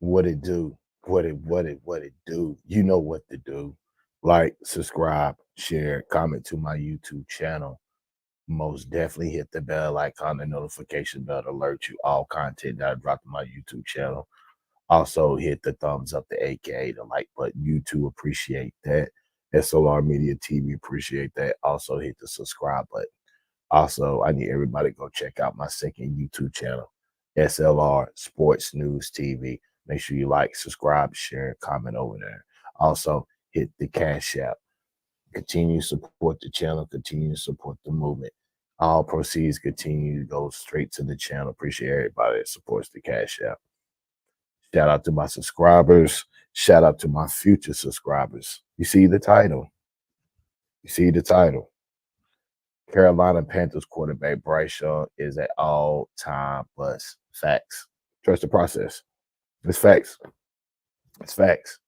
What it do? What it do? You know what to do. Like, subscribe, share, comment to my YouTube channel. Most definitely hit the bell icon, the notification bell to alert you all content that I drop on my YouTube channel. Also hit the thumbs up, the AKA the like button. YouTube appreciate that. S.L.R Media TV appreciate that. Also hit the subscribe button. Also, I need everybody to go check out my second YouTube channel, S.L.R Sports News TV. Make sure you like, subscribe, share, comment over there. Also, hit the Cash App. Continue to support the channel, continue to support the movement. All proceeds continue to go straight to the channel. Appreciate everybody that supports the Cash App. Shout out to my subscribers. Shout out to my future subscribers. You see the title. You see the title. Carolina Panthers quarterback Bryce is an all-time bust. Facts. Trust the process. It's facts. It's facts.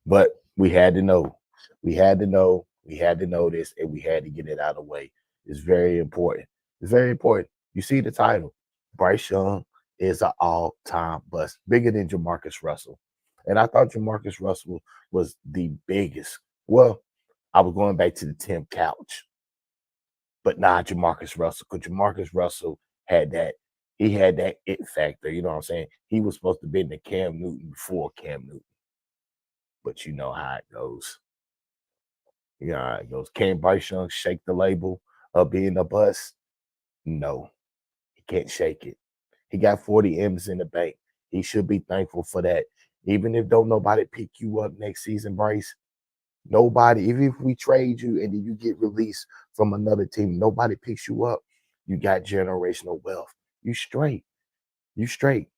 But we had to know. We had to know. We had to know this, and we had to get it out of the way. It's very important. It's very important. You see the title. Bryce Young is an all-time bust, bigger than Jamarcus Russell. And I thought Jamarcus Russell was the biggest. Well, I was going back to the Tim Couch, but not Jamarcus Russell, because Jamarcus Russell had that. He had that it factor. You know what I'm saying? He was supposed to be in the Cam Newton before Cam Newton. But you know how it goes. You know how it goes. Can Bryce Young shake the label of being a bust? No, he can't shake it. He got 40 M's in the bank. He should be thankful for that. Even if don't nobody pick you up next season, Bryce, nobody, even if we trade you and then you get released from another team, nobody picks you up. You got generational wealth. You straight. You straight.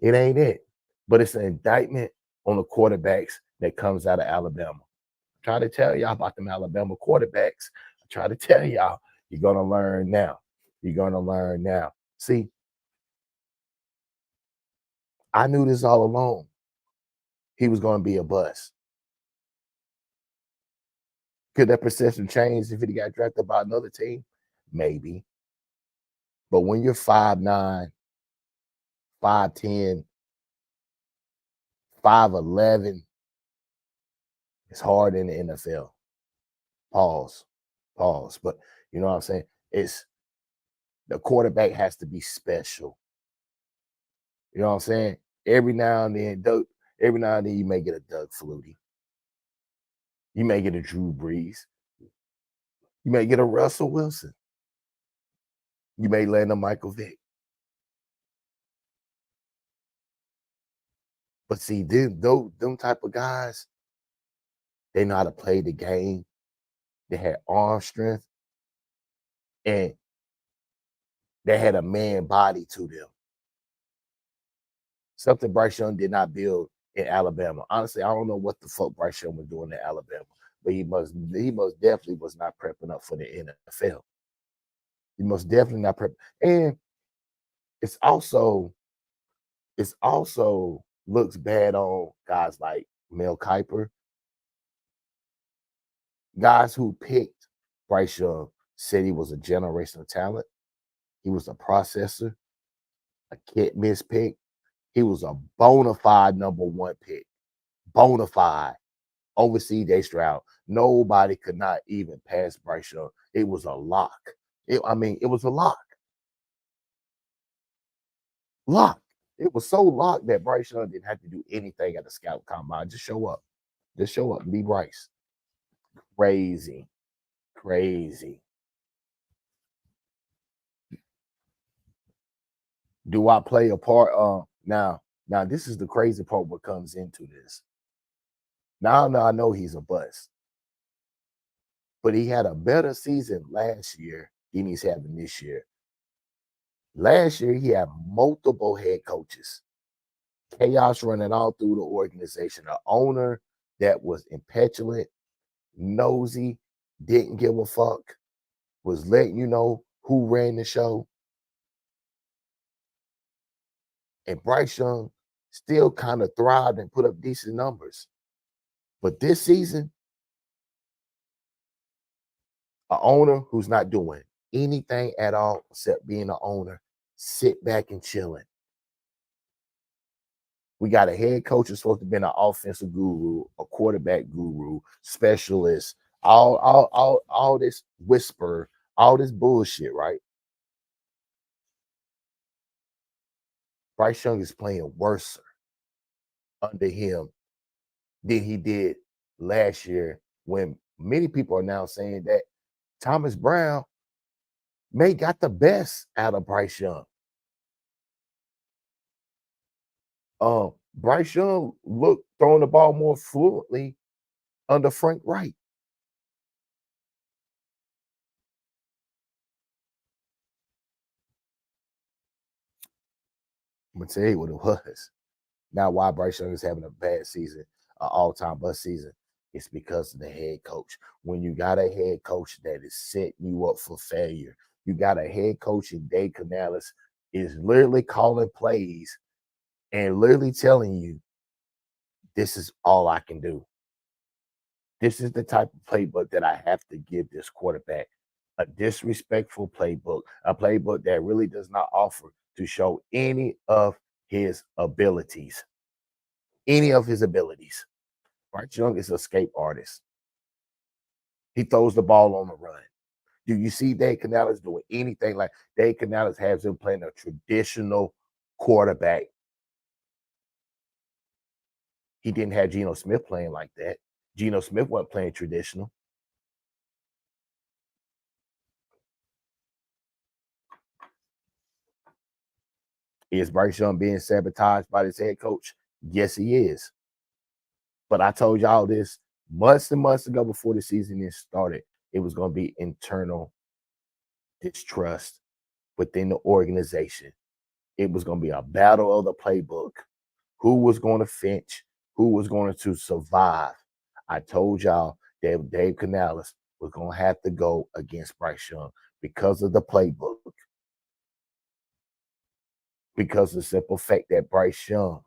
It ain't it. But it's an indictment on the quarterbacks that comes out of Alabama. Try to tell y'all about them Alabama quarterbacks. I try to tell y'all, you're going to learn now. You're going to learn now. See, I knew this all along. He was going to be a bust. Could that perception change if he got drafted by another team? Maybe. But when you're 5'9", 5'10", 5'11", it's hard in the NFL. Pause. Pause. But you know what I'm saying? It's the quarterback has to be special. You know what I'm saying? Every now and then you may get a Doug Flutie. You may get a Drew Brees. You may get a Russell Wilson. You may land a Michael Vick. But see, them type of guys, they know how to play the game. They had arm strength, and they had a man body to them. Something Bryce Young did not build in Alabama. Honestly, I don't know what the fuck Bryce Young was doing in Alabama, but he most definitely was not prepping up for the NFL. He most definitely not prepping. And it's also looks bad on guys like Mel Kiper, guys who picked Bryce Young said he was a generational talent. He was a processor, a can't miss pick. He was a bona fide number one pick. Bona fide. Over C.J. Stroud. Nobody could not even pass Bryce Young. It was a lock. It was a lock. Lock. It was so locked that Bryce Young didn't have to do anything at the scout combine. Just show up. Just show up and be Bryce. Crazy. Crazy. Do I play a part? Now, this is the crazy part what comes into this. Now I know he's a bust. But he had a better season last year than he's having this year. Last year, he had multiple head coaches. Chaos running all through the organization. An owner that was impetulant, nosy, didn't give a fuck, was letting you know who ran the show. And Bryce Young still kind of thrived and put up decent numbers. But this season, an owner who's not doing anything at all except being an owner, sit back and chilling. We got a head coach who's supposed to be an offensive guru, a quarterback guru, specialist, all this whisper, all this bullshit, right? Bryce Young is playing worse under him than he did last year, when many people are now saying that Thomas Brown may got the best out of Bryce Young. Bryce Young looked throwing the ball more fluently under Frank Wright. I'm gonna tell you what it was. Now, why Bryce Young is having a bad season, an all-time bust season, it's because of the head coach. When you got a head coach that is setting you up for failure, you got a head coach in Dave Canales is literally calling plays and literally telling you, this is all I can do. This is the type of playbook that I have to give this quarterback. A disrespectful playbook, a playbook that really does not offer to show any of his abilities. Any of his abilities. Bryce Young is an escape artist. He throws the ball on the run. Do you see Dave Canales doing anything like Dave Canales has him playing a traditional quarterback? He didn't have Geno Smith playing like that. Geno Smith wasn't playing traditional. Is Bryce Young being sabotaged by this head coach? Yes, he is. But I told y'all this months and months ago before the season even started. It was going to be internal distrust within the organization. It was going to be a battle of the playbook. Who was going to finch? Who was going to survive? I told y'all that Dave Canales was going to have to go against Bryce Young because of the playbook. Because of the simple fact that Bryce Young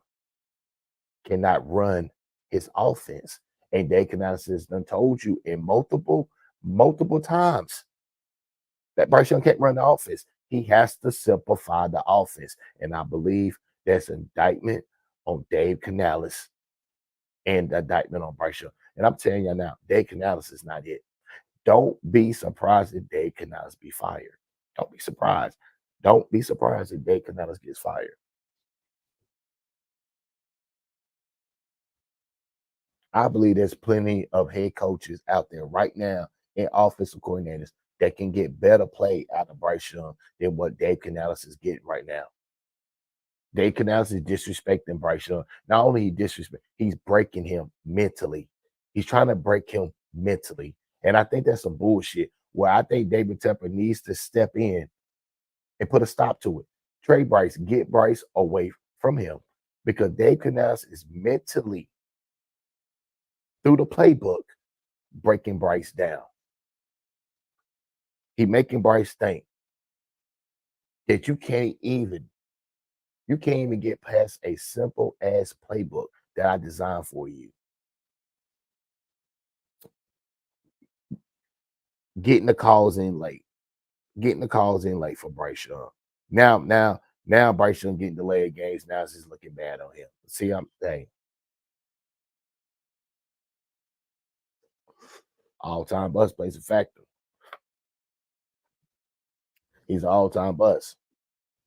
cannot run his offense. And Dave Canales has done told you in multiple times that Bryce Young can't run the offense. He has to simplify the offense. And I believe that's an indictment on Dave Canales and the indictment on Bryce Young. And I'm telling you now, Dave Canales is not it. Don't be surprised if Dave Canales be fired. Don't be surprised. Don't be surprised if Dave Canales gets fired. I believe there's plenty of head coaches out there right now and offensive coordinators that can get better play out of Bryce Young than what Dave Canales is getting right now. Dave Canales is disrespecting Bryce Young. Not only he disrespect, he's breaking him mentally. He's trying to break him mentally. And I think that's some bullshit where I think David Tepper needs to step in and put a stop to it. Trade Bryce, get Bryce away from him because Dave Canales is mentally through the playbook breaking Bryce down. He making Bryce think that you can't even get past a simple ass playbook that I designed for you. Getting the calls in late. Getting the calls in late for Bryce Young. Now Bryce Young getting delayed games. Now it's just looking bad on him. See, I'm saying all-time bust plays a factor. He's an all-time bust.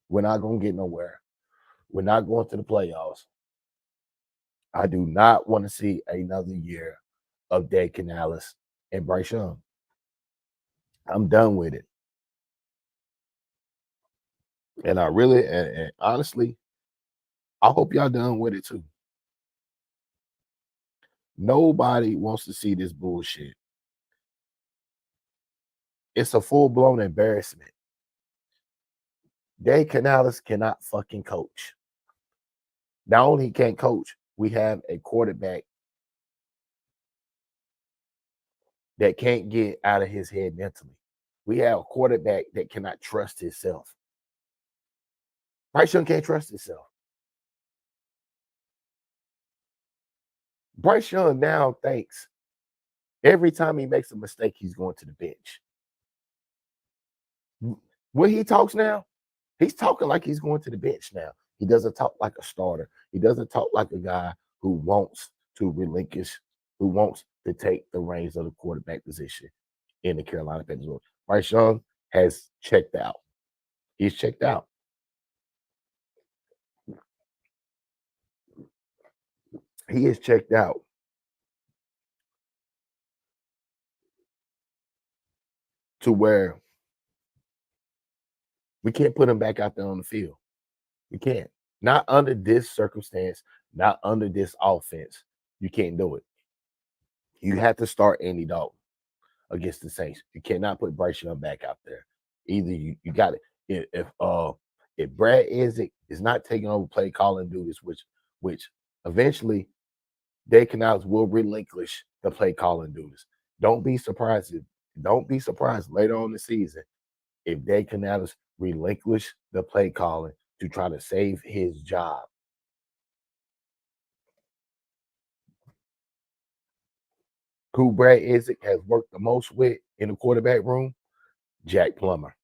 We're not gonna get nowhere. We're not going to the playoffs. I do not want to see another year of Dave Canales and Bryce Young. I'm done with it. And I really and honestly, I hope y'all done with it too. Nobody wants to see this bullshit. It's a full-blown embarrassment. Dave Canales cannot fucking coach. Not only he can't coach, we have a quarterback that can't get out of his head mentally. We have a quarterback that cannot trust himself. Bryce Young can't trust himself. Bryce Young now thinks every time he makes a mistake, he's going to the bench. When he talks now, he's talking like he's going to the bench now. He doesn't talk like a starter. He doesn't talk like a guy who wants to relinquish, who wants to take the reins of the quarterback position in the Carolina Panthers. Bryce Young has checked out. He's checked out. He is checked out. To where we can't put him back out there on the field. We can't. Not under this circumstance, not under this offense. You can't do it. You have to start Andy Dalton against the Saints. You cannot put Bryce Young back out there. Either you got it. If Brad Isaac is not taking over play calling duties, which eventually Dave Canales will relinquish the play calling duties. Don't be surprised later on in the season if Dave Canales relinquish the play calling to try to save his job. Who Brad Isaac has worked the most with in the quarterback room? Jack Plummer.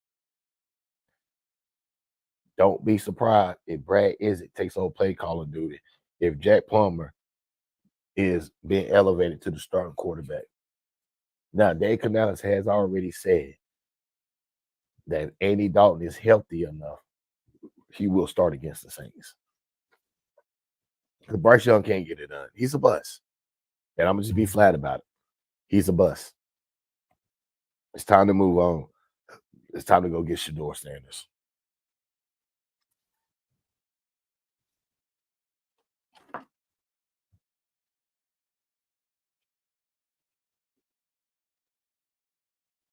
Don't be surprised if Brad Isaac takes over play calling duty if Jack Plummer is being elevated to the starting quarterback. Now, Dave Canales has already said that Andy Dalton is healthy enough, he will start against the Saints. Because Bryce Young can't get it done. He's a bust. And I'm going to just be flat about it. He's a bust. It's time to move on. It's time to go get Shedeur Sanders.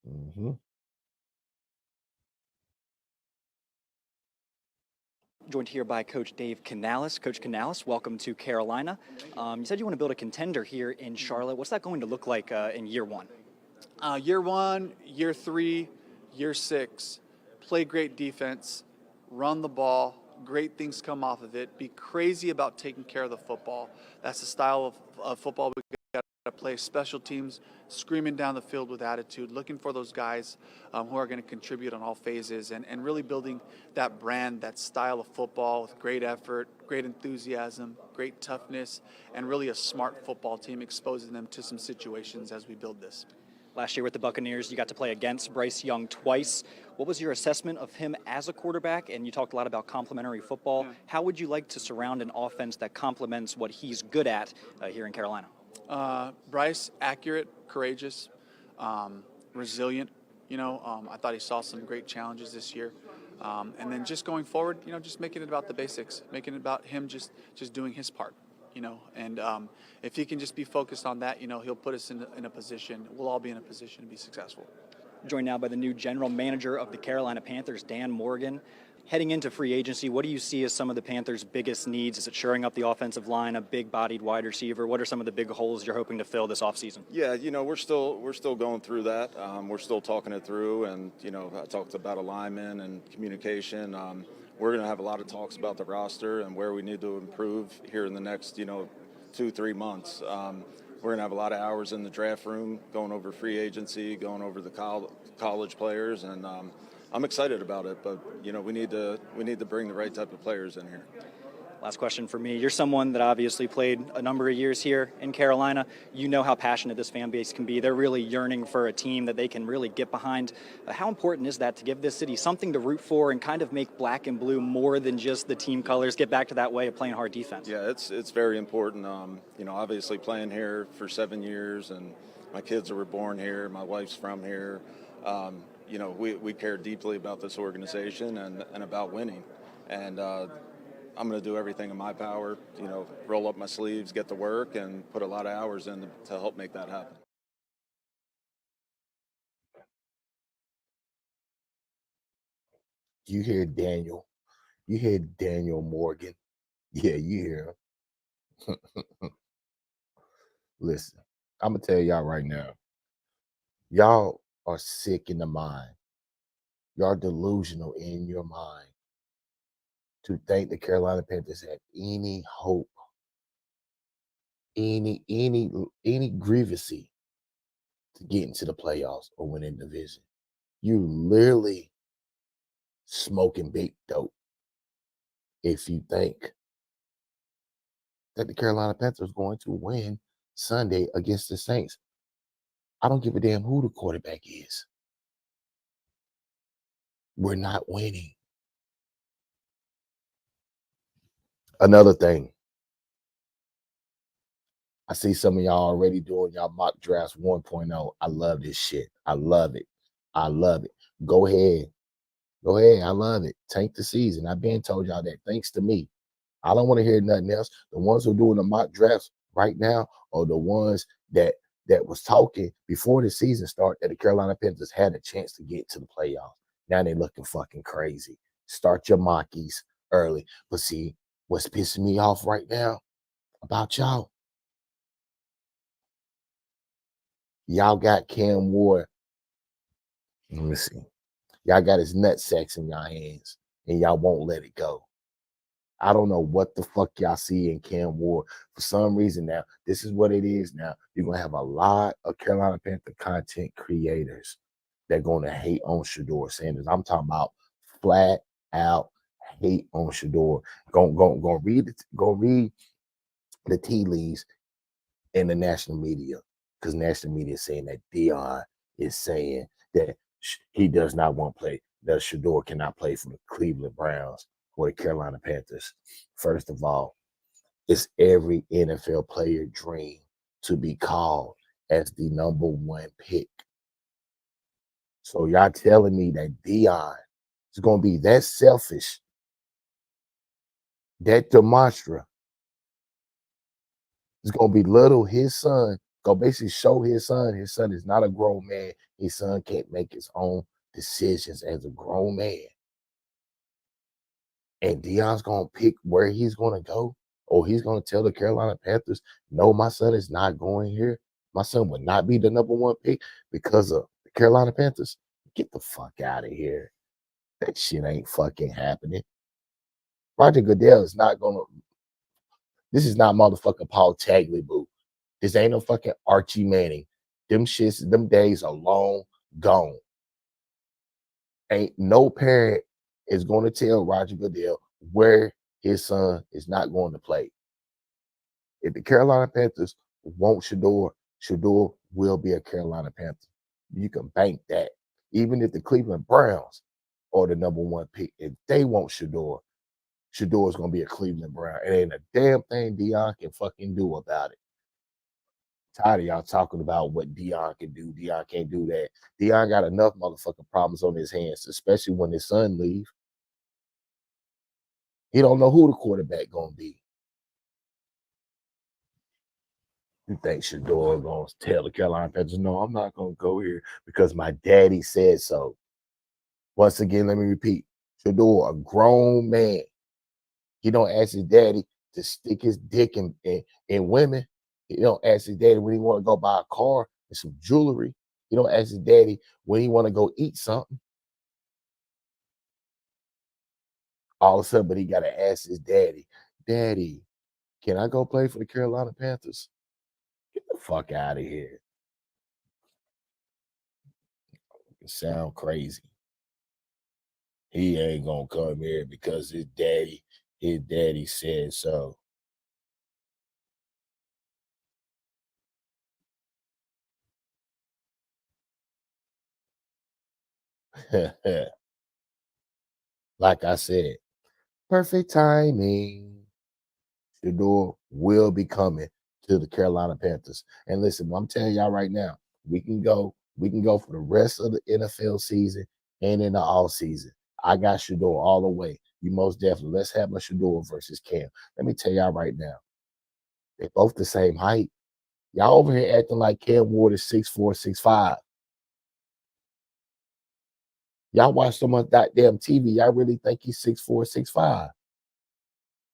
Mm-hmm. Joined here by Coach Dave Canales. Coach Canales, welcome to Carolina. You said you want to build a contender here in Charlotte. What's that going to look like in year one? Year 1, year 3, year 6, play great defense, run the ball, great things come off of it, be crazy about taking care of the football. That's the style of football we got to play. Special teams, screaming down the field with attitude, looking for those guys who are going to contribute on all phases, and really building that brand, that style of football with great effort, great enthusiasm, great toughness, and really a smart football team, exposing them to some situations as we build this. Last year with the Buccaneers, you got to play against Bryce Young twice. What was your assessment of him as a quarterback? And you talked a lot about complementary football. How would you like to surround an offense that complements what he's good at here in Carolina? Bryce, accurate, courageous, resilient. I thought he saw some great challenges this year. And then just going forward, just making it about the basics, making it about him just doing his part. And if he can just be focused on that, he'll put us in a position, we'll all be in a position to be successful. Joined now by the new general manager of the Carolina Panthers, Dan Morgan. Heading into free agency, what do you see as some of the Panthers' biggest needs? Is it shoring up the offensive line, a big-bodied wide receiver? What are some of the big holes you're hoping to fill this offseason? Yeah, we're still going through that. We're still talking it through, and I talked about alignment and communication. We're going to have a lot of talks about the roster and where we need to improve here in the next 2-3 months. We're going to have a lot of hours in the draft room, going over free agency, going over the college players, and I'm excited about it. But we need to bring the right type of players in here. Last question for me. You're someone that obviously played a number of years here in Carolina. You know how passionate this fan base can be. They're really yearning for a team that they can really get behind. How important is that to give this city something to root for and kind of make black and blue more than just the team colors, get back to that way of playing hard defense? Yeah, it's very important. Obviously playing here for 7 years, and my kids were born here. My wife's from here. We care deeply about this organization and about winning. And I'm going to do everything in my power, roll up my sleeves, get to work, and put a lot of hours in to help make that happen. You hear Daniel. You hear Daniel Morgan. Yeah, you hear him. Listen, I'm going to tell y'all right now. Y'all are sick in the mind. Y'all delusional in your mind to think the Carolina Panthers have any hope, any grievancy to get into the playoffs or winning the division. You literally smoking big dope. if you think that the Carolina Panthers are going to win Sunday against the Saints. I don't give a damn who the quarterback is. We're not winning. Another thing, I see some of y'all already doing y'all mock drafts 1.0. I love this shit. I love it. I love it. Go ahead. Go ahead. I love it. Tank the season. I've been told y'all that. Thanks to me. I don't want to hear nothing else. The ones who are doing the mock drafts right now are the ones that was talking before the season started that the Carolina Panthers had a chance to get to the playoffs. Now they looking fucking crazy. Start your mockies early. But see, what's pissing me off right now about y'all got Cam Ward. Let me see. Y'all got his nut sacks in y'all hands, and y'all won't let it go. I don't know what the fuck y'all see in Cam Ward. For some reason now, this is what it is now. You're going to have a lot of Carolina Panther content creators that are going to hate on Shedeur Sanders. I'm talking about flat out hate on Shedeur. Go read the tea leaves in the national media, because national media is saying that Dion is saying that he does not want to play, that Shedeur cannot play for the Cleveland Browns or the Carolina Panthers. First of all, it's every NFL player dream to be called as the number one pick. So y'all telling me that Dion is going to be that selfish, that demonstra, is going to belittle his son, go basically show his son is not a grown man. His son can't make his own decisions as a grown man. And Dion's going to pick where he's going to go, or he's going to tell the Carolina Panthers, no, my son is not going here. My son would not be the number one pick because of the Carolina Panthers. Get the fuck out of here. That shit ain't fucking happening. Roger Goodell is not going to, this is not motherfucking Paul Tagliabue. This ain't no fucking Archie Manning. Them shits, them days are long gone. Ain't no parent is going to tell Roger Goodell where his son is not going to play. If the Carolina Panthers want Shedeur will be a Carolina Panther. You can bank that. Even if the Cleveland Browns are the number one pick, if they want Shedeur is going to be a Cleveland Brown. It ain't a damn thing Dion can fucking do about it. Tired of y'all talking about what Dion can do. Dion can't do that. Dion got enough motherfucking problems on his hands, especially when his son leave. He don't know who the quarterback gonna be. You think Shedeur gonna tell the Carolina Panthers, no, I'm not gonna go here because my daddy said so. Once again, let me repeat. Shedeur, a grown man. He don't ask his daddy to stick his dick in women. He don't ask his daddy when he want to go buy a car and some jewelry. He don't ask his daddy when he want to go eat something. All of a sudden, but he got to ask his daddy, Daddy, can I go play for the Carolina Panthers? Get the fuck out of here. It sound crazy. He ain't gonna come here because his daddy said so. Like I said, perfect timing. Shedeur will be coming to the Carolina Panthers. And listen, I'm telling y'all right now, we can go for the rest of the NFL season and in the all season. I got Shedeur all the way. You most definitely. Let's have a Shedeur versus Cam. Let me tell y'all right now, they're both the same height. Y'all over here acting like Cam Ward is 6'4", 6'5". Y'all watch so much goddamn TV, y'all really think he's 6'4", 6'5".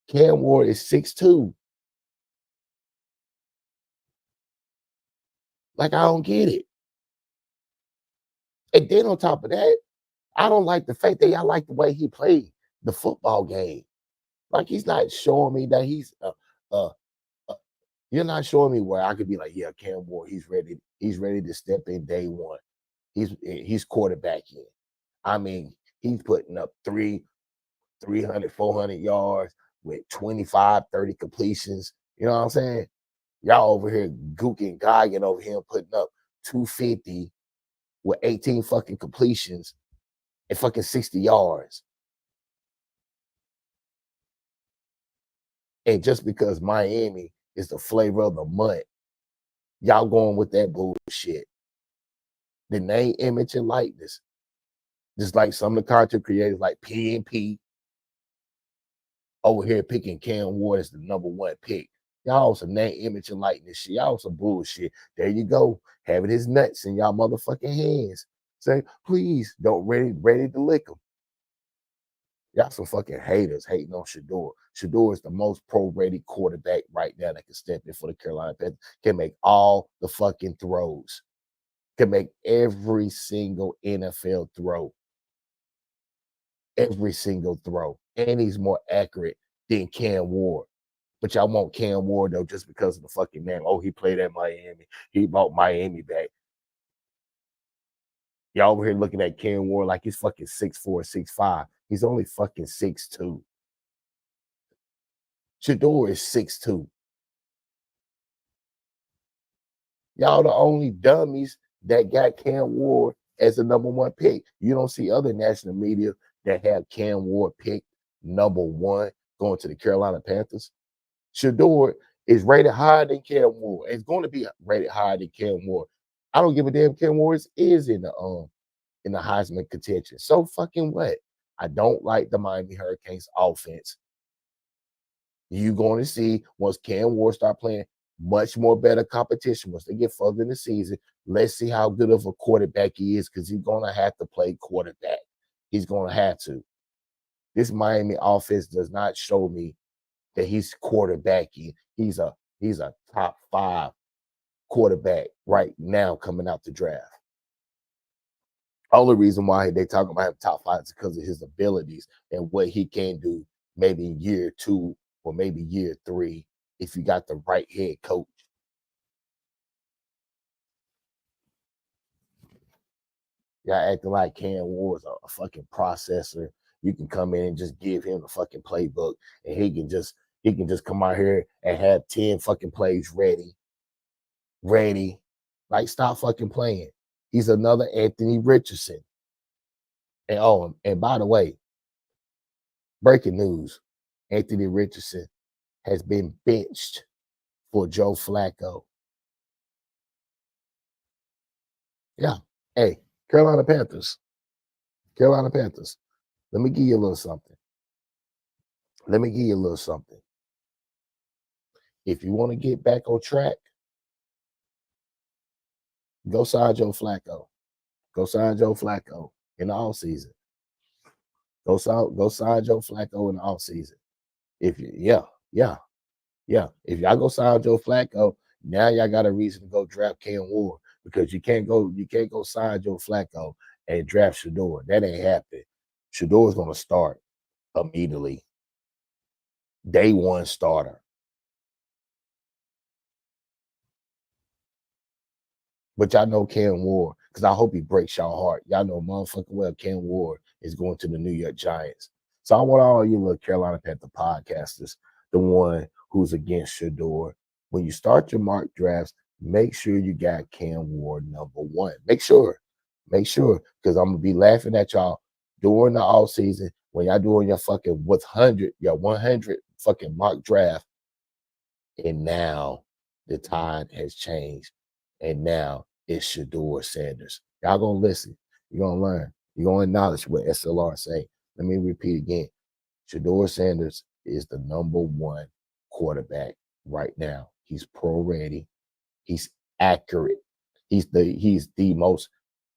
Cam Ward is 6'2". Like, I don't get it. And then on top of that, I don't like the fact that y'all like the way he played the football game. Like, he's not showing me that he's you're not showing me where I could be like, yeah, Cam Ward, he's ready to step in day one. He's quarterbacking. I mean, he's putting up 300, 400 yards with 25, 30 completions. You know what I'm saying? Y'all over here gooking, gogging over here, putting up 250 with 18 fucking completions and fucking 60 yards. And just because Miami is the flavor of the month, y'all going with that bullshit. The name, image, and likeness. Just like some of the content creators like PNP over here picking Cam Ward as the #1 pick. Y'all some name, image, and likeness shit. Y'all some bullshit. There you go. Having his nuts in y'all motherfucking hands. Say, please don't ready to lick them. Y'all some fucking haters hating on Shador. Shador is the most pro-ready quarterback right now that can step in for the Carolina Panthers. Can make all the fucking throws. Can make every single NFL throw. Every single throw. And he's more accurate than Cam Ward. But y'all want Cam Ward, though, just because of the fucking name. Oh, he played at Miami. He brought Miami back. Y'all over here looking at Cam Ward like he's fucking 6'4", 6'5". He's only fucking 6'2". Shador is 6'2". Y'all the only dummies that got Cam Ward as the #1 pick. You don't see other national media that have Cam Ward picked #1 going to the Carolina Panthers. Shador is rated higher than Cam Ward. It's going to be rated higher than Cam Ward. I don't give a damn. Cam Ward is in the Heisman contention. So fucking what? I don't like the Miami Hurricanes offense. You going to see once Cam Ward start playing much more better competition once they get further in the season. Let's see how good of a quarterback he is because he's going to have to play quarterback. He's going to have to. This Miami offense does not show me that he's quarterbacking. He's a top 5 quarterback right now coming out the draft. Only reason why they talk about him top 5 is because of his abilities and what he can do maybe in year 2 or maybe year 3 if you got the right head coach. Y'all acting like Cam Ward's a fucking processor. You can come in and just give him the fucking playbook and he can just come out here and have 10 fucking plays ready. Like, stop fucking playing. He's another Anthony Richardson. And by the way, breaking news, Anthony Richardson has been benched for Joe Flacco. Yeah. Hey, Carolina Panthers. Let me give you a little something. If you want to get back on track, go sign Joe Flacco. In the offseason. Go sign Joe Flacco in the offseason. If y'all go sign Joe Flacco, now y'all got a reason to go draft Cam Ward because you can't go sign Joe Flacco and draft Shador. That ain't happening. Shador's gonna start immediately. Day 1 starter. But y'all know Cam Ward, because I hope he breaks y'all heart. Y'all know motherfucking well Cam Ward is going to the New York Giants. So I want all you little Carolina Panther podcasters, the one who's against Shador, when you start your mock drafts, make sure you got Cam Ward #1. Make sure, because I'm going to be laughing at y'all during the offseason when y'all doing your fucking 100 fucking mock draft. And now the tide has changed. And now it's Shador Sanders. Y'all gonna listen. You're gonna learn. You're gonna acknowledge what S.L.R say. Let me repeat again. Shador Sanders is the #1 quarterback right now. He's pro ready. He's accurate. He's the most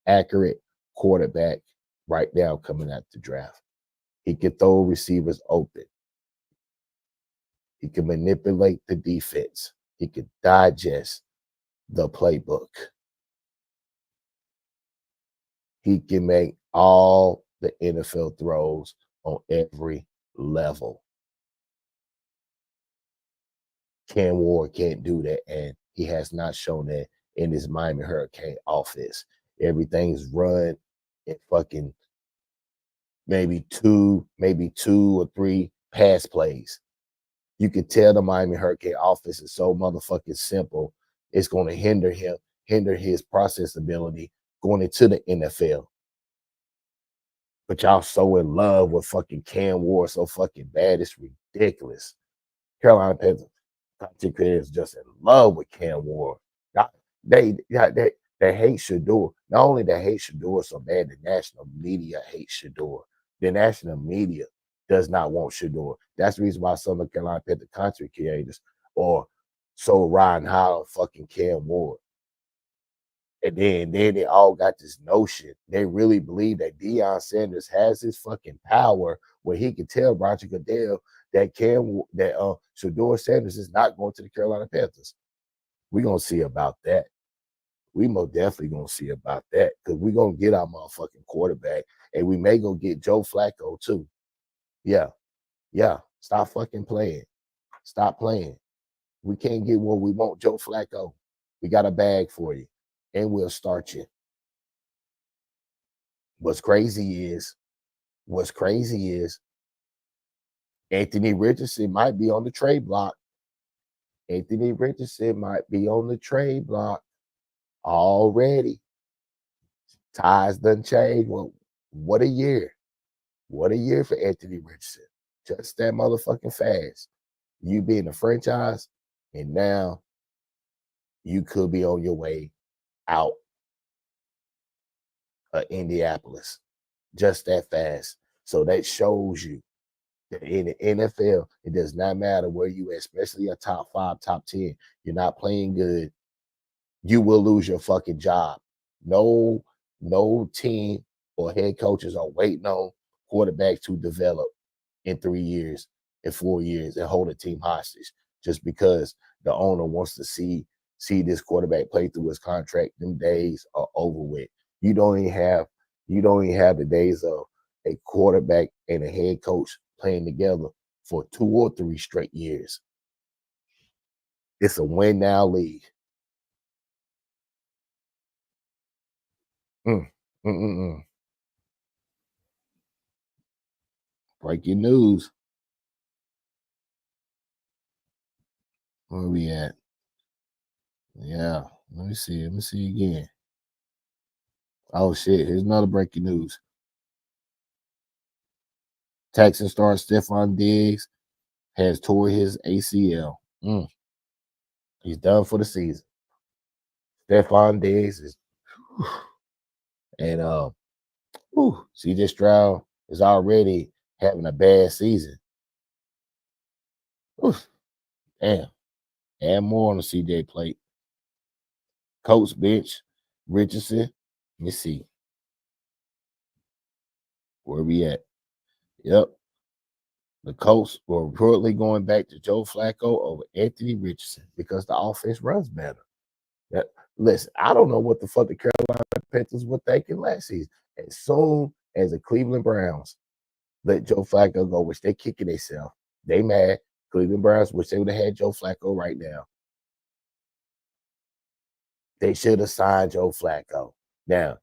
accurate quarterback right now coming out the draft. He can throw receivers open. He can manipulate the defense. He can digest the playbook. He can make all the NFL throws on every level. Cam Ward can't do that, and he has not shown that in his Miami Hurricane offense. Everything's run and fucking maybe two or three pass plays. You could tell the Miami Hurricane offense is so motherfucking simple. It's going to hinder his process ability going into the NFL. But y'all so in love with fucking Cam Ward so fucking bad, it's ridiculous. Carolina Panthers content creators just in love with Cam Ward. They hate Shador. Not only they hate Shador so bad, the national media hates Shador. The national media does not want Shador. That's the reason why some of the Carolina Panthers content creators are so riding high on fucking Cam Ward. And then they all got this notion. They really believe that Deion Sanders has his fucking power where he can tell Roger Goodell that Shador Sanders is not going to the Carolina Panthers. We're gonna see about that. We most definitely gonna see about that because we're gonna get our motherfucking quarterback and we may go get Joe Flacco too. Yeah. Stop fucking playing. Stop playing. We can't get what we want, Joe Flacco. We got a bag for you, and we'll start you. What's crazy is Anthony Richardson might be on the trade block. Anthony Richardson might be on the trade block already. Ties done changed. Well, what a year. What a year for Anthony Richardson. Just that motherfucking fast. You being a franchise, and now you could be on your way out of Indianapolis. Just that fast. So that shows you that in the NFL, it does not matter where you at, especially a top 5, top 10. You're not playing good. You will lose your fucking job. No team or head coaches are waiting on quarterbacks to develop in 3 years, in 4 years, and hold a team hostage just because the owner wants to see this quarterback play through his contract. Them days are over with. You don't even have the days of a quarterback and a head coach playing together for 2 or 3 straight years. It's a win now league. Mm, mm, mm, mm. Breaking news. Where we at? Yeah, let me see. Let me see again. Oh shit! Here's another breaking news. Texan star Stephon Diggs has tore his ACL. He's done for the season. Stephon Diggs is, and CJ Stroud is already having a bad season. Oof, damn. Add more on the CJ plate. Colts bench, Richardson. Let me see. Where we at? Yep. The Colts were reportedly going back to Joe Flacco over Anthony Richardson because the offense runs better. That, listen, I don't know what the fuck the Carolina Panthers were thinking last season. As soon as the Cleveland Browns let Joe Flacco go, which they kicking themselves, they mad. Cleveland Browns wish they would have had Joe Flacco right now. They should have signed Joe Flacco. Now,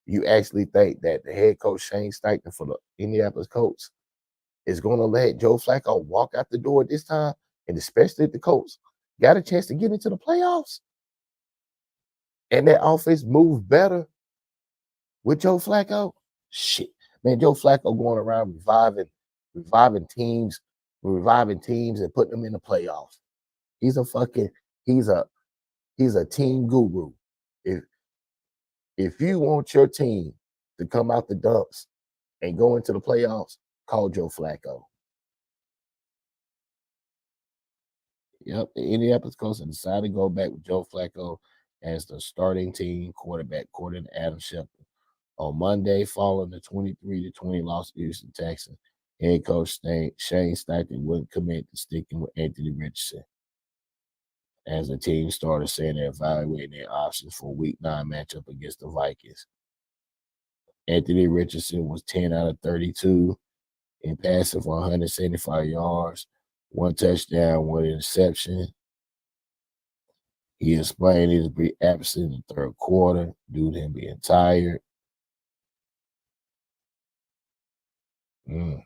you actually think that the head coach Shane Steichen for the Indianapolis Colts is going to let Joe Flacco walk out the door this time, and especially if the Colts got a chance to get into the playoffs and that offense move better with Joe Flacco? Shit, man, Joe Flacco going around reviving teams and putting them in the playoffs. He's a team guru. If you want your team to come out the dumps and go into the playoffs, call Joe Flacco. Yep, the Indianapolis Colts have decided to go back with Joe Flacco as the starting team quarterback, according to Adam Schefter. On Monday, following the 23-20 loss to Houston Texans, head coach Shane Steichen wouldn't commit to sticking with Anthony Richardson as the team started saying they're evaluating their options for Week 9 matchup against the Vikings. Anthony Richardson was 10 out of 32 in passing for 175 yards, 1 touchdown, 1 interception. He explained he was absent in the third quarter due to him being tired. Mm.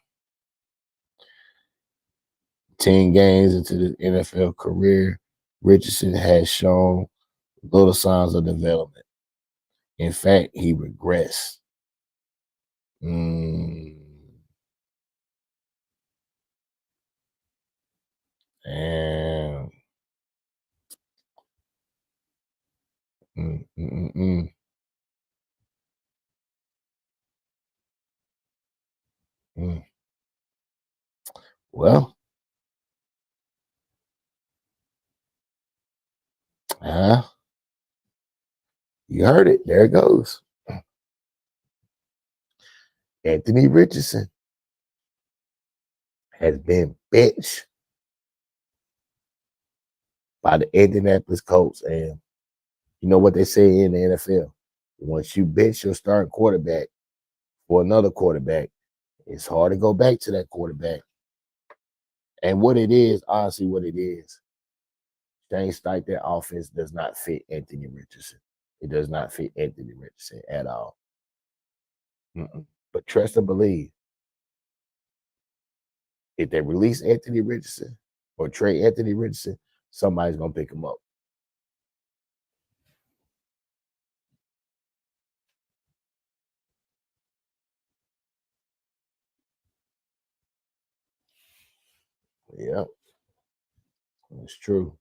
10 games into the NFL career, Richardson has shown little signs of development. In fact, he regressed. Mm. And mm, mm, mm, mm. Mm. Well, uh, you heard it. There it goes. Anthony Richardson has been benched by the Indianapolis Colts. And you know what they say in the NFL? Once you bench your starting quarterback for another quarterback, it's hard to go back to that quarterback. And what it is, honestly, what it is, Shane Steichen offense does not fit Anthony Richardson. It does not fit Anthony Richardson at all. Mm-mm. But trust and believe, if they release Anthony Richardson or trade Anthony Richardson, somebody's gonna pick him up. Yeah, it's true.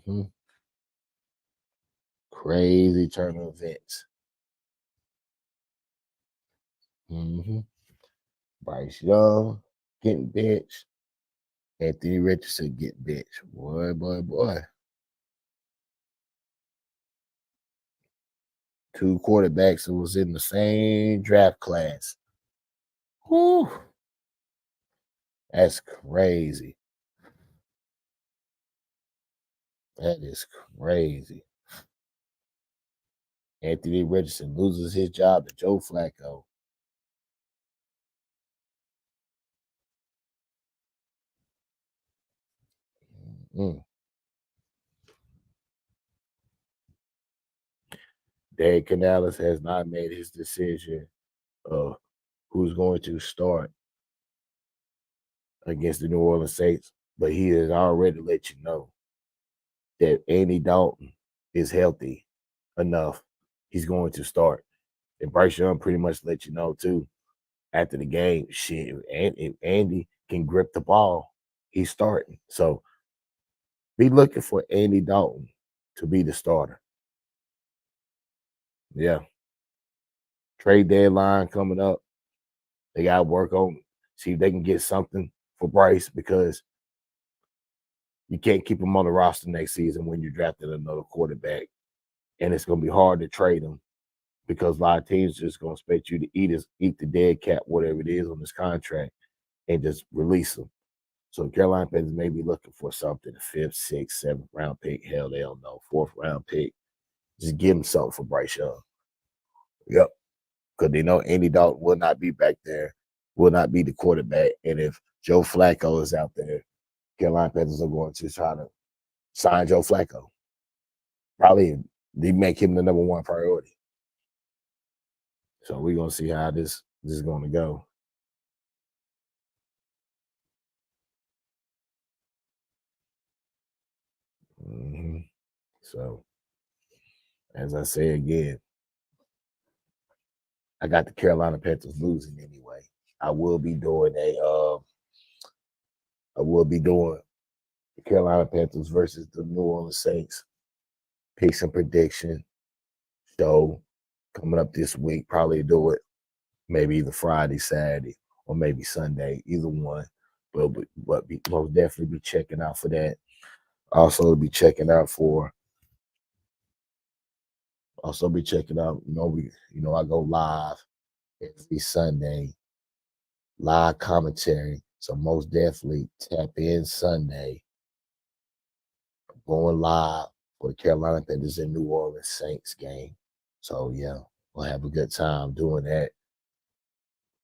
Hmm. Crazy turn of events. Hmm. Bryce Young getting benched. Anthony Richardson getting benched. Boy, boy, boy. Two quarterbacks who was in the same draft class. Whew, that's crazy. That is crazy. Anthony Richardson loses his job to Joe Flacco. Mm. Dave Canales has not made his decision of who's going to start against the New Orleans Saints, but he has already let you know that Andy Dalton is healthy enough. He's going to start. And Bryce Young pretty much let you know too after the game. Shit, and if Andy can grip the ball, he's starting. So be looking for Andy Dalton to be the starter. Yeah. Trade deadline coming up. They got to work on, see if they can get something for Bryce because you can't keep him on the roster next season when you're drafting another quarterback. And it's going to be hard to trade him because a lot of teams just going to expect you to eat the dead cap, whatever it is on this contract, and just release him. So Carolina Panthers may be looking for something, a fifth, sixth, seventh round pick. Hell, they don't know. Fourth round pick. Just give him something for Bryce Young. Yep. Because they know Andy Dalton will not be back there, will not be the quarterback. And if Joe Flacco is out there, Carolina Panthers are going to try to sign Joe Flacco. Probably they make him the number one priority. So we're gonna see how this is gonna go. Hmm. So as I say again, I got the Carolina Panthers losing anyway. I will be doing the Carolina Panthers versus the New Orleans Saints picks and prediction show coming up this week. Probably do it maybe either Friday, Saturday, or maybe Sunday, either one. But most definitely be checking out for that. Also be checking out for Also be checking out, I go live every Sunday, live commentary. So most definitely tap in Sunday, going live for the Carolina Panthers and New Orleans Saints game. So yeah, we'll have a good time doing that.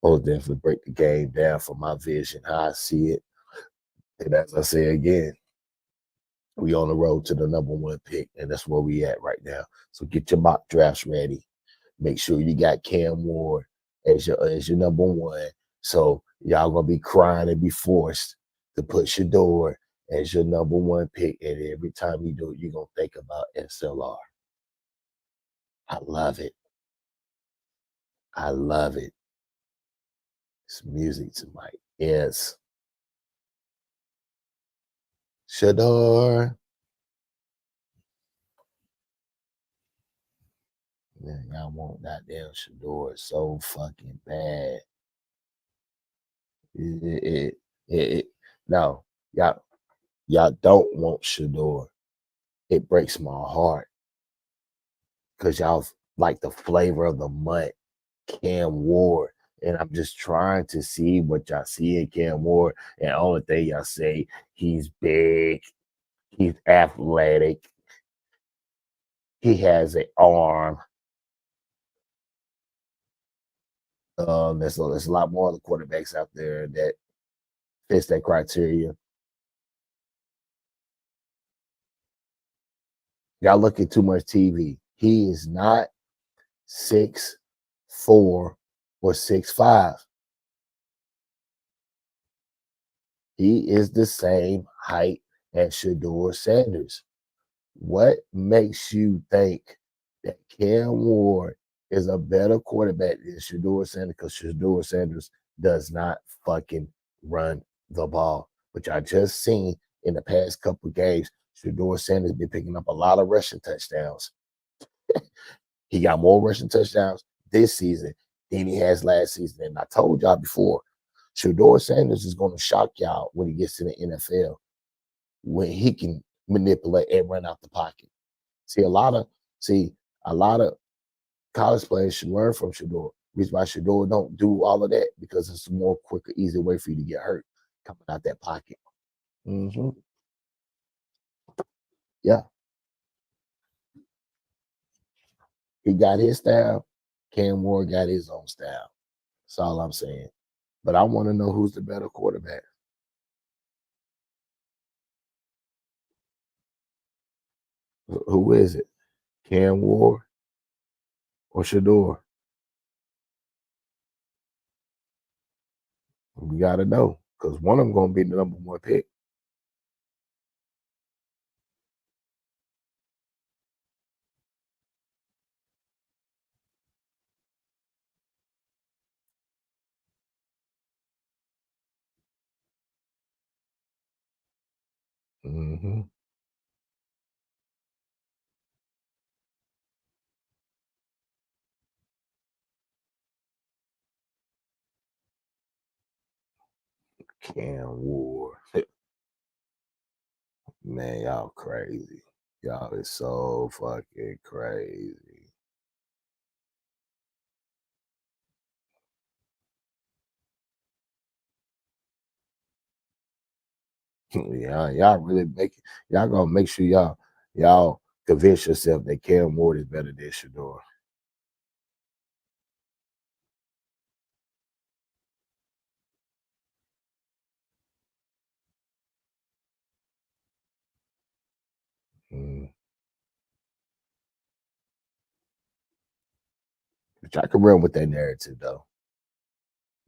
Most definitely break the game down for my vision, how I see it. And as I say again, We on the road to the number one pick, and that's where we at right now. So get your mock drafts ready. Make sure you got Cam Ward as your number one. So y'all gonna be crying and be forced to put Shador as your number one pick. And every time you do it, you're gonna think about S.L.R. I love it. I love it. It's music to my ears. Shador. Man, y'all want that damn Shador so fucking bad. It, it, it, no, y'all don't want Shador. It breaks my heart because y'all like the flavor of the month, Cam Ward. And I'm just trying to see what y'all see in Cam Ward. And the only thing y'all say, he's big, he's athletic, he has an arm. There's a lot more other quarterbacks out there that fits that criteria. Y'all look at too much TV. He is not 6'4" or 6'5". He is the same height as Shador Sanders. What makes you think that Cam Ward is a better quarterback than Shador Sanders? Because Shador Sanders does not fucking run the ball. Which I just seen in the past couple of games, Shador Sanders been picking up a lot of rushing touchdowns. He got more rushing touchdowns this season than he has last season. And I told y'all before, Shador Sanders is going to shock y'all when he gets to the NFL, when he can manipulate and run out the pocket. See, a lot of college players should learn from Shador. Reason why Shador don't do all of that because it's a more quicker, easier way for you to get hurt coming out that pocket. Hmm. Yeah, he got his style. Cam Ward got his own style. That's all I'm saying. But I want to know who's the better quarterback. Who is it? Cam Ward or Shador? We got to know because one of them going to be the number one pick. Hmm. Cam Ward. Man, y'all crazy. Y'all is so fucking crazy. Y'all really y'all gonna make sure y'all convince yourself that Cam Ward is better than Shador. Mm. But y'all can run with that narrative though.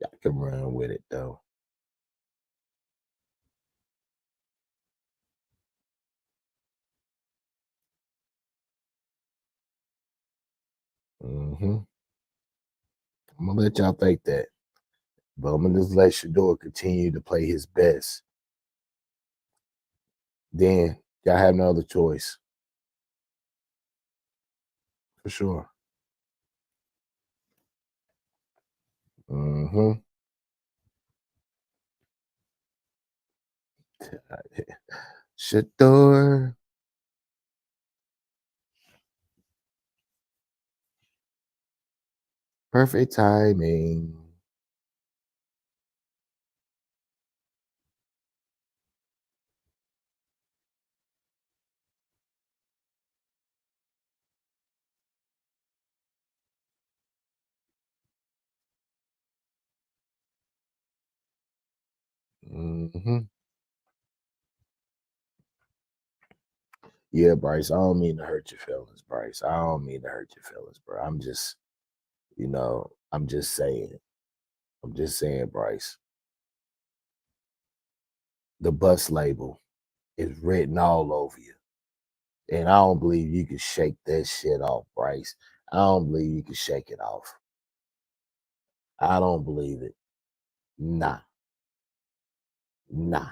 Y'all can run with it though. Hmm. I'm gonna let y'all think that, but I'm gonna just let Shador continue to play his best. Then y'all have no other choice for sure. Hmm. Shador. Perfect timing. Hmm. Yeah, Bryce, I don't mean to hurt your feelings, Bryce. I don't mean to hurt your feelings, bro. I'm just, I'm just saying. I'm just saying, Bryce. The bus label is written all over you. And I don't believe you can shake that shit off, Bryce. I don't believe you can shake it off. I don't believe it. Nah. Nah.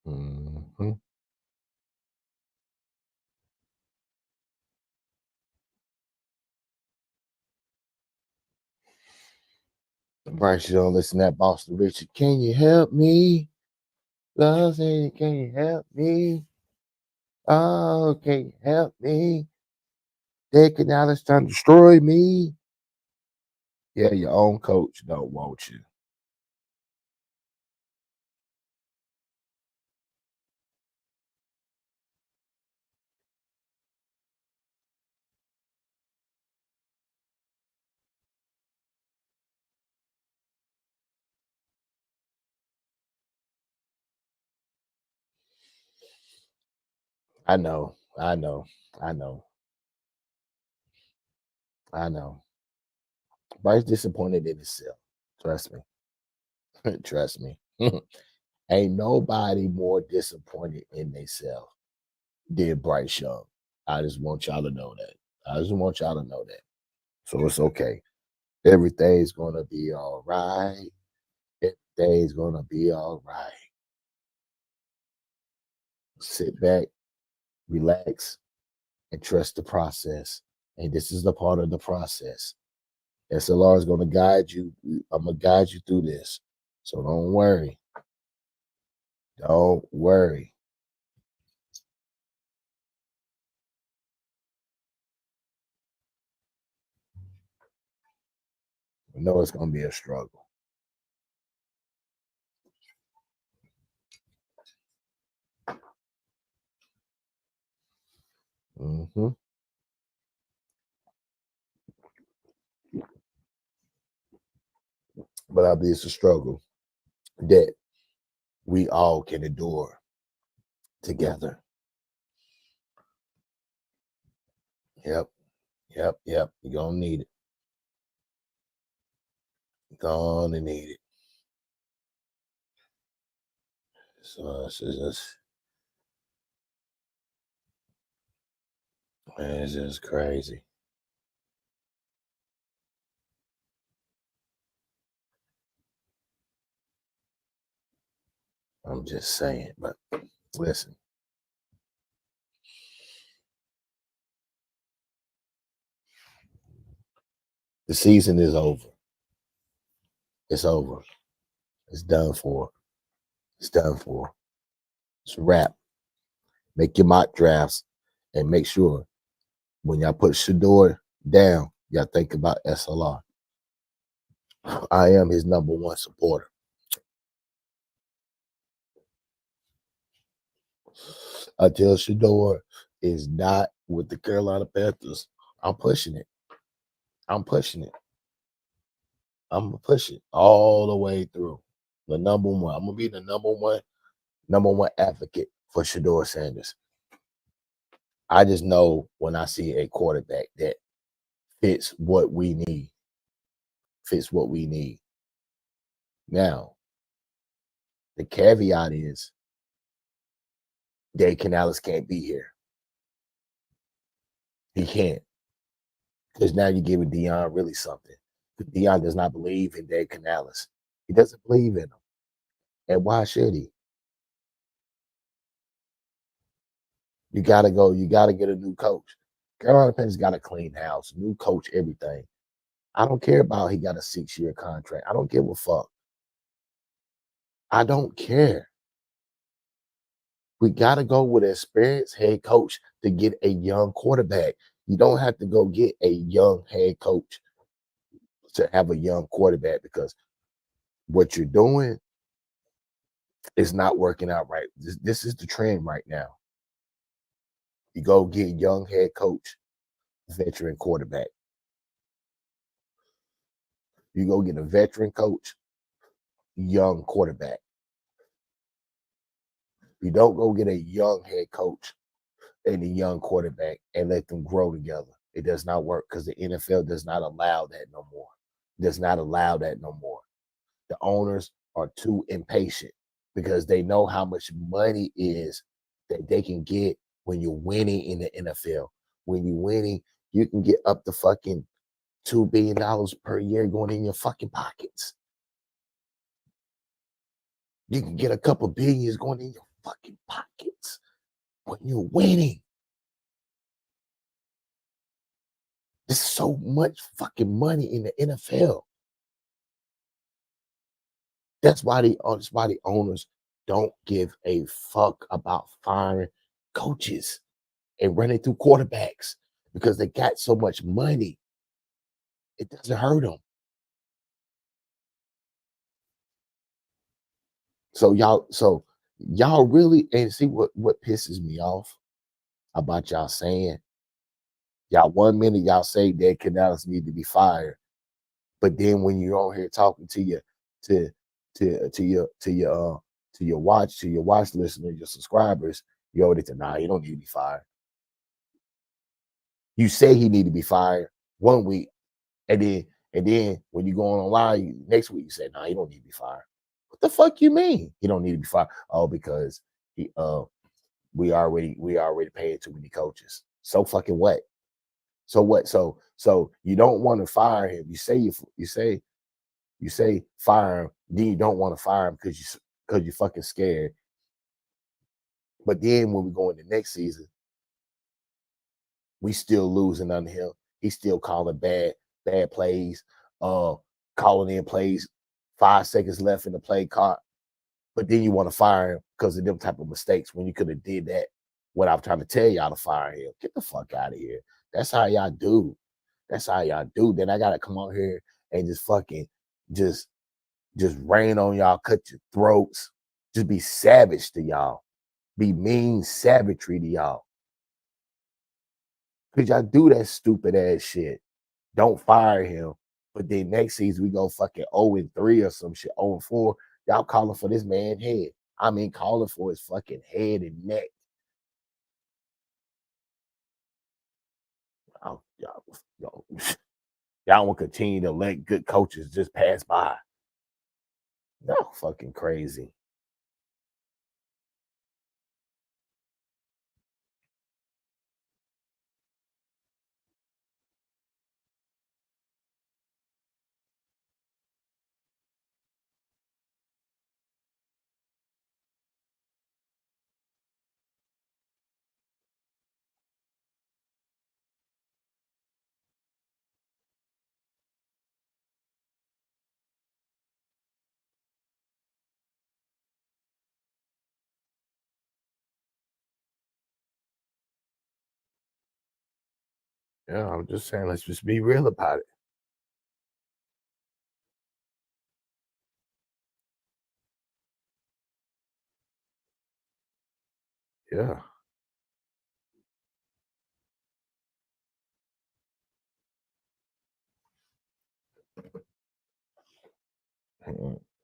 hmm Bryce, you don't listen to that Boston Richard. Can you help me? Love saying, can you help me? Oh, can you help me? They can now it's trying to destroy me. Yeah, your own coach don't want you. I know, I know, I know, I know. Bryce disappointed in himself. Trust me. Trust me. Ain't nobody more disappointed in themselves than Bryce Young. I just want y'all to know that. I just want y'all to know that. So it's okay. Everything's gonna be all right. Everything's gonna be all right. Sit back, relax, and trust the process. And this is the part of the process. S.L.R is gonna guide you. I'm gonna guide you through this. So don't worry. Don't worry. I know it's gonna be a struggle. hmm But I believe it's a struggle that we all can endure together. Yep, yep. You're gonna need it. Gonna need it. So it's just crazy. I'm just saying. But listen, the season is over. It's over. It's done for. It's done for. It's a wrap. Make your mock drafts and make sure when y'all put Shador down, y'all think about S.L.R. I am his number one supporter. Until Shador is not with the Carolina Panthers, I'm pushing it. I'm pushing it. I'm gonna push it all the way through. The number one. I'm gonna be the number one advocate for Shador Sanders. I just know when I see a quarterback that fits what we need, fits what we need. Now, the caveat is Dave Canales can't be here. He can't. Because now you're giving Dion really something. Dion does not believe in Dave Canales. He doesn't believe in him. And why should he? You gotta go, you gotta get a new coach. Carolina Panthers got a clean house, new coach, everything. I don't care about he got a 6-year contract. I don't give a fuck. I don't care. We got to go with an experienced head coach to get a young quarterback. You don't have to go get a young head coach to have a young quarterback because what you're doing is not working out right. This is the trend right now. You go get young head coach, veteran quarterback. You go get a veteran coach, young quarterback. You don't go get a young head coach and a young quarterback and let them grow together. It does not work because the NFL does not allow that no more. Does not allow that no more. The owners are too impatient because they know how much money is that they can get when you're winning in the NFL. When you're winning, you can get up to fucking $2 billion per year going in your fucking pockets. You can get a couple billions going in your fucking pockets when you're winning. There's so much fucking money in the NFL. That's why the owners don't give a fuck about firing coaches and running through quarterbacks because they got so much money. It doesn't hurt them. So y'all really, and see what pisses me off about y'all saying, y'all 1 minute y'all say that Canales need to be fired, but then when you're on here talking to your to your watch listeners, your subscribers, you already say, nah, he don't need to be fired. You say he need to be fired 1 week, and then when you go online next week, you say, nah, he don't need to be fired. What the fuck you mean? He don't need to be fired? Oh, because he we already paid too many coaches. So fucking what? So what? So you don't want to fire him. You say fire him, then you don't want to fire him because you're fucking scared. But then when we go into next season, we still losing under him. He's still calling bad plays, calling in plays 5 seconds left in the play clock. But then you want to fire him because of them type of mistakes when you could have did that. What I'm trying to tell y'all to fire him. Get the fuck out of here. That's how y'all do. That's how y'all do. Then I gotta come on here and just fucking just rain on y'all, cut your throats, just be savage to y'all, be mean savagery to y'all. Cause y'all do that stupid ass shit. Don't fire him. But then next season we go fucking 0-3 or some shit, 0-4. Y'all calling for this man's head. I mean, calling for his fucking head and neck. Y'all want to continue to let good coaches just pass by. Y'all fucking crazy. Yeah, I'm just saying, let's just be real about it. Yeah.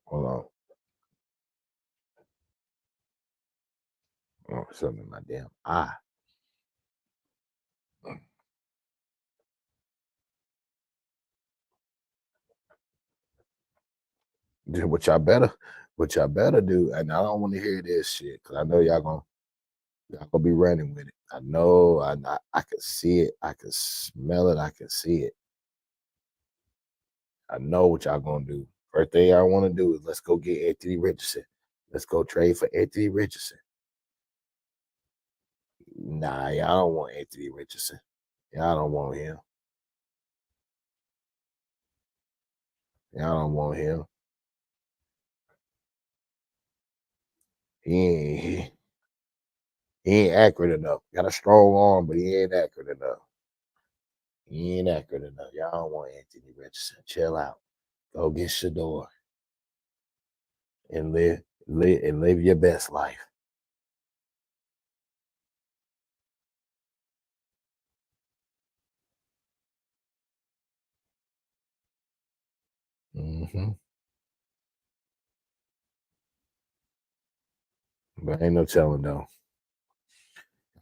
Hold on. Oh, something in my damn eye. What y'all better do, and I don't want to hear this shit because I know y'all gonna be running with it. I know, I can see it, I can smell it, I can see it. I know what y'all gonna do. First thing I want to do is let's go get Anthony Richardson. Let's go trade for Anthony Richardson. Nah, y'all don't want Anthony Richardson. Y'all don't want him. Y'all don't want him. He ain't accurate enough. Got a strong arm, but he ain't accurate enough. He ain't accurate enough. Y'all don't want Anthony Richardson. Chill out. Go get Shador and live your best life. Mm-hmm. But ain't no telling though.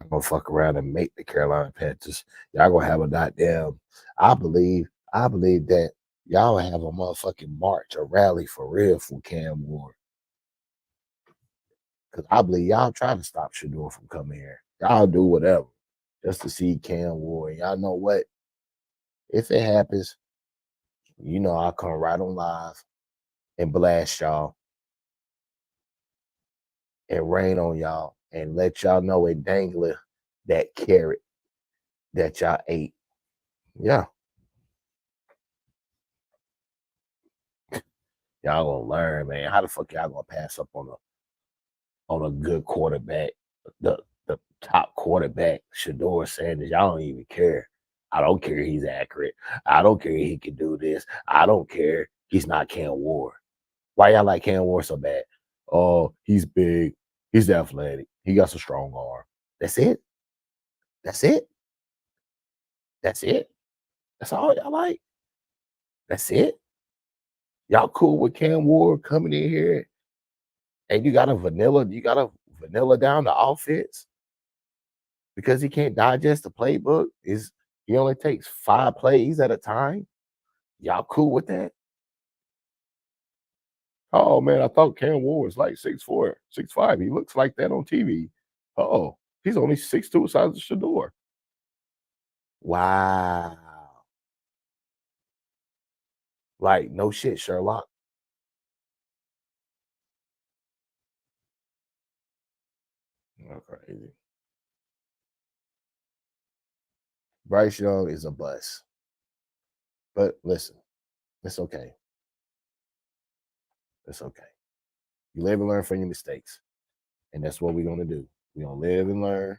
I'm gonna fuck around and make the Carolina Panthers. Y'all gonna have a goddamn. I believe that y'all have a motherfucking march, a rally for real for Cam Ward. Cause I believe y'all try to stop Shador from coming here. Y'all do whatever just to see Cam Ward. Y'all know what? If it happens, you know I'll come right on live and blast y'all and rain on y'all and let y'all know and dangle that carrot that y'all ate. Yeah. Y'all gonna learn, man. How the fuck y'all gonna pass up on a good quarterback, the top quarterback, Shador Sanders? Y'all don't even care. I don't care he's accurate. I don't care he can do this. I don't care he's not Cam Ward. Why y'all like Cam Ward so bad? Oh, he's big. He's athletic. He got a strong arm. That's it. That's it. That's it. That's all y'all like. That's it. Y'all cool with Cam Ward coming in here and you got a vanilla down the offense because he can't digest the playbook. He only takes 5 plays at a time. Y'all cool with that? Oh man, I thought Cam Ward was like 6'4", 6'5". He looks like that on TV. Oh, he's only 6'2", size of Shador. Wow. Like, no shit, Sherlock. Oh, crazy. Bryce Young is a bust. But listen, it's okay. It's okay. You live and learn from your mistakes. And that's what we're going to do. We're going to live and learn.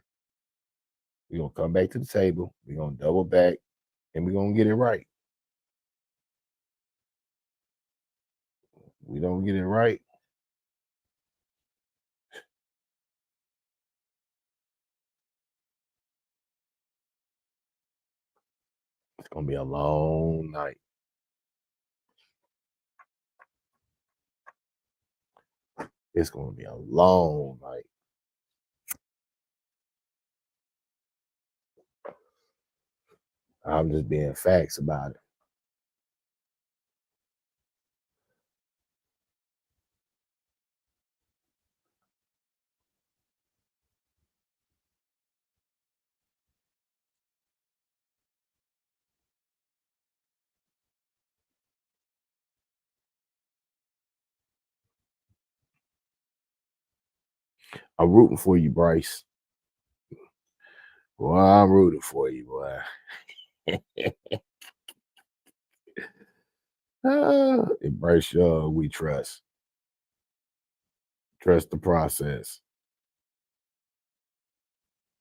We're going to come back to the table. We're going to double back. And we're going to get it right. We don't get it right. It's going to be a long night. It's going to be a long night. I'm just being facts about it. I'm rooting for you, Bryce. Well, I'm rooting for you, boy. And Bryce Young, we trust. Trust the process.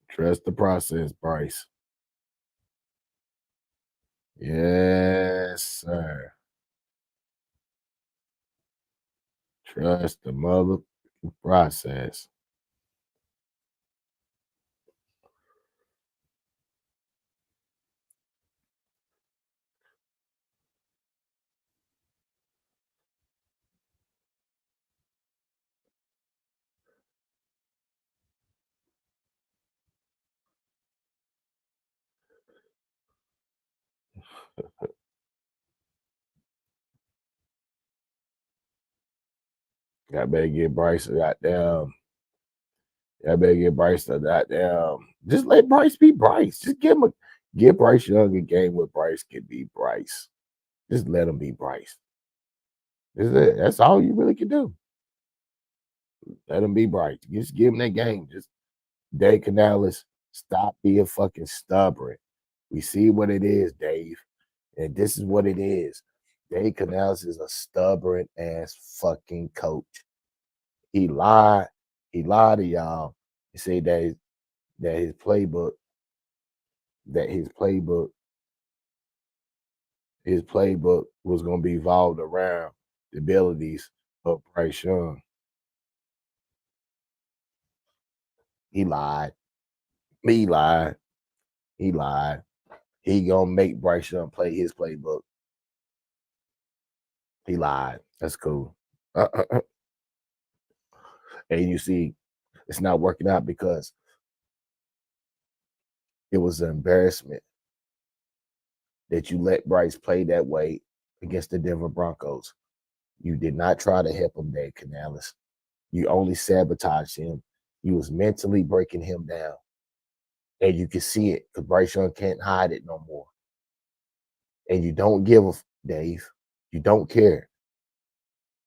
Trust the process, Bryce. Yes, sir. Trust the mother process. I better get Bryce a goddamn. I better get Bryce a goddamn. Just let Bryce be Bryce. Just give Bryce Young a game where Bryce can be Bryce. Just let him be Bryce. That's all you really can do. Let him be Bryce. Just give him that game. Just Dave Canales, stop being fucking stubborn. We see what it is, Dave. And this is what it is. Dave Canales is a stubborn ass fucking coach. He lied. He lied to y'all. He said that his playbook was gonna be evolved around the abilities of Bryce Young. He lied. He lied. He lied. He gonna make Bryce Young play his playbook. He lied. That's cool. And you see, it's not working out because it was an embarrassment that you let Bryce play that way against the Denver Broncos. You did not try to help him, Dave Canales. You only sabotaged him. You was mentally breaking him down. And you can see it because Bryce Young can't hide it no more. And you don't give a Dave. You don't care.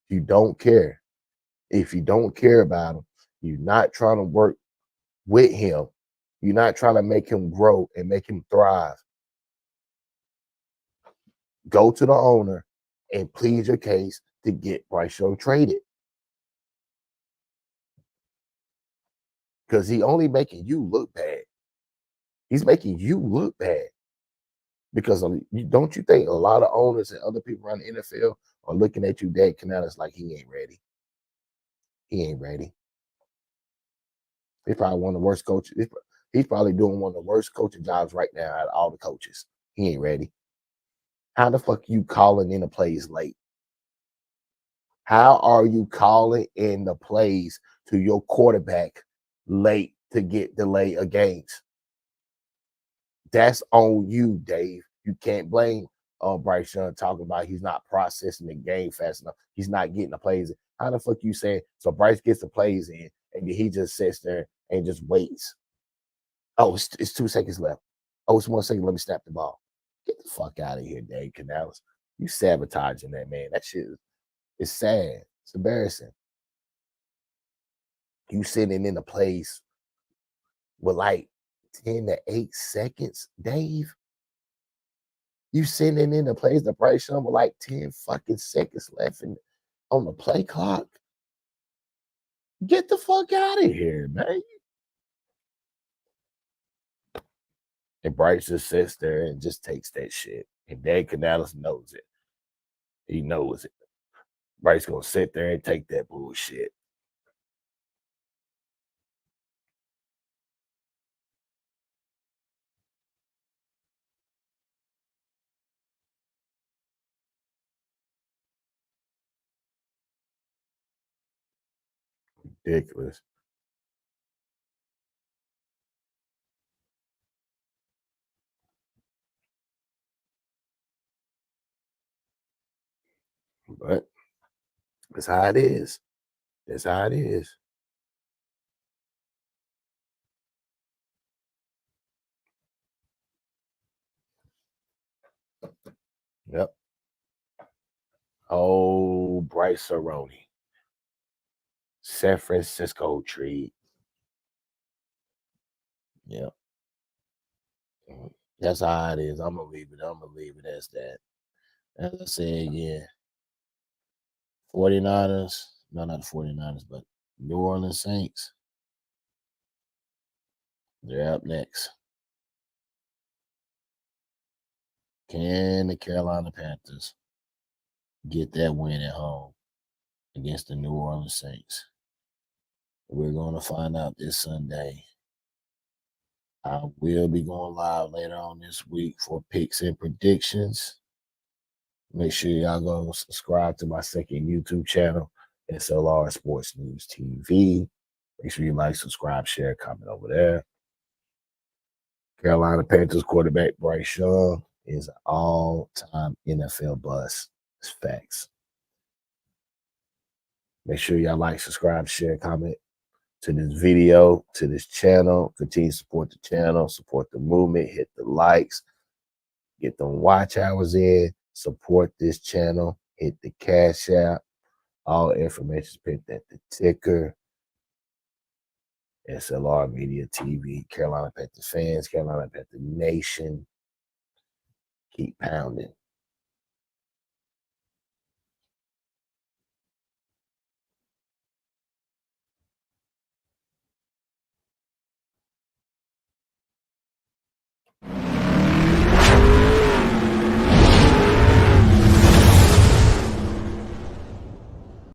You don't care. If you don't care about him, you're not trying to work with him. You're not trying to make him grow and make him thrive. Go to the owner and plead your case to get Bryce Young traded. Because he only making you look bad. He's making you look bad. Because don't you think a lot of owners and other people around the NFL are looking at you, Dave Canales, like he ain't ready? He ain't ready. He's probably one of the worst coaches. He's probably doing one of the worst coaching jobs right now out of all the coaches. He ain't ready. How the fuck you calling in the plays late? How are you calling in the plays to your quarterback late to get delay of games? That's on you, Dave. You can't blame Bryce Young talking about he's not processing the game fast enough. He's not getting the plays in. How the fuck you saying? So Bryce gets the plays in, and he just sits there and just waits. Oh, it's 2 seconds left. Oh, it's 1 second. Let me snap the ball. Get the fuck out of here, Dave Canales. You sabotaging that, man. That shit is sad. It's embarrassing. You sitting in the place with like 10 to 8 seconds, Dave. You sitting in the place the Bryce Young with like 10 fucking seconds left on the play clock. Get the fuck out of here, man. And Bryce just sits there and just takes that shit. And Dave Canales knows it. He knows it. Bryce gonna sit there and take that bullshit. Ridiculous. But that's how it is. That's how it is. Yep. Oh, Bryce Aroni. San Francisco treat. Yep. That's how it is. I'm gonna leave it. I'm gonna leave it as that. As I say again, 49ers, no, not the 49ers, but New Orleans Saints. They're up next. Can the Carolina Panthers get that win at home against the New Orleans Saints? We're going to find out this Sunday. I will be going live later on this week for picks and predictions. Make sure y'all go subscribe to my second YouTube channel, S.L.R Sports News TV. Make sure you like, subscribe, share, comment over there. Carolina Panthers quarterback Bryce Young is an all-time NFL bust. It's facts. Make sure y'all like, subscribe, share, comment to this video, to this channel. Continue to support the channel, support the movement, hit the likes, get them watch hours in, support this channel, hit the Cash App. All information is pinned at the ticker. S.L.R Media TV, Carolina Panthers fans, Carolina Panthers Nation. Keep pounding.